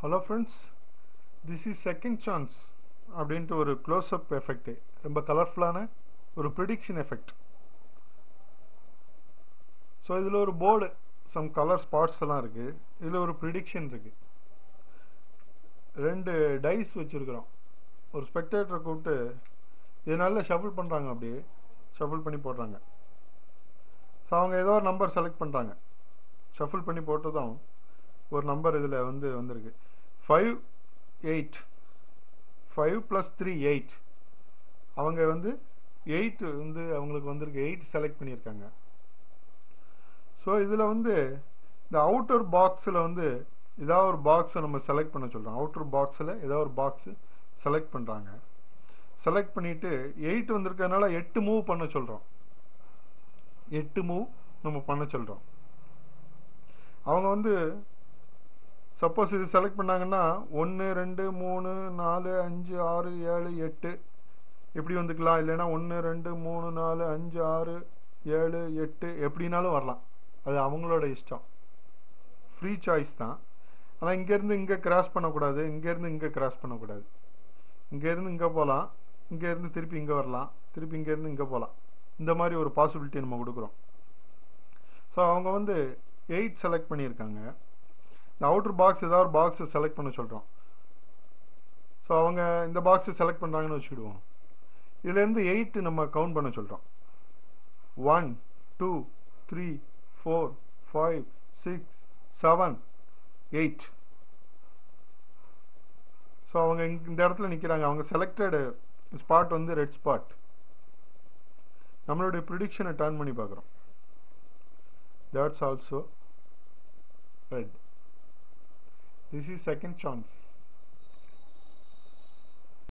Hello friends, this is second chance அப்படின்ட்டு ஒரு close-up effect, ரொம்ப கலர்ஃபுல்லான ஒரு ப்ரிடிக்ஷன் எஃபெக்ட். ஸோ இதில் ஒரு போர்டு, சம் கலர் ஸ்பாட்ஸ் எல்லாம் இருக்கு. இதில் ஒரு ப்ரிடிக்ஷன் இருக்கு. ரெண்டு டைஸ் வச்சிருக்கிறோம். ஒரு ஸ்பெக்டேட்டரை கூப்பிட்டு இது நல்லா ஷஃபிள் பண்ணுறாங்க, அப்படியே ஷஃபிள் பண்ணி போடுறாங்க. ஸோ அவங்க ஏதோ ஒரு நம்பர் செலக்ட் பண்ணுறாங்க. ஷஃபிள் பண்ணி போட்டதும் ஒரு நம்பர் இதில் வந்திருக்கு 5 8 5 + 3 8. அவங்க 8 அவங்களுக்கு வந்திருக்கு, 8 செலக்ட் பண்ணியிருக்காங்க. ஸோ இதில் இந்த அவுட்டர் பாக்ஸில் ஏதாவது ஒரு பாக்ஸை நம்ம செலக்ட் பண்ண சொல்கிறோம். அவுட்டர் பாக்ஸில் ஏதாவது ஒரு பாக்ஸு செலக்ட் பண்ணுறாங்க. செலக்ட் பண்ணிவிட்டு 8 வந்திருக்கிறதுனால 8 மூவ் பண்ண சொல்கிறோம். 8 மூவ் நம்ம பண்ண சொல்கிறோம். அவங்க சப்போஸ் இது செலக்ட் பண்ணாங்கன்னா 1 2 3 4 5 6 7 8 எப்படி வந்துக்கலாம். இல்லைன்னா 1 2 3 4 5 6 7 8 எப்படினாலும் வரலாம். அது அவங்களோட இஷ்டம், ஃப்ரீ சாய்ஸ் தான். ஆனால் இங்கேருந்து இங்கே கிராஸ் பண்ணக்கூடாது, இங்கேருந்து இங்கே கிராஸ் பண்ணக்கூடாது. இங்கேருந்து இங்கே போகலாம், இங்கேருந்து திருப்பி இங்கே வரலாம், திருப்பி இங்கேருந்து இங்கே போகலாம். இந்த மாதிரி ஒரு பாசிபிலிட்டி நம்ம கொடுக்குறோம். ஸோ அவங்க 8 செலக்ட் பண்ணியிருக்காங்க. இந்த அவுட்டர் பாக்ஸ் ஏதாவது ஒரு பாக்ஸை செலக்ட் பண்ண சொல்கிறோம். ஸோ அவங்க இந்த பாக்ஸை செலக்ட் பண்ணுறாங்கன்னு வச்சுக்கிடுவோம். இதுலேருந்து 8 நம்ம கவுண்ட் பண்ண சொல்கிறோம். 1 2 3 4 5 6 7 8. ஸோ அவங்க இந்த இடத்துல நிற்கிறாங்க. அவங்க செலக்டடு ஸ்பாட் ரெட் ஸ்பாட். நம்மளுடைய ப்ரிடிக்ஷனை டர்ன் பண்ணி பார்க்குறோம். That's also red. This is second chance.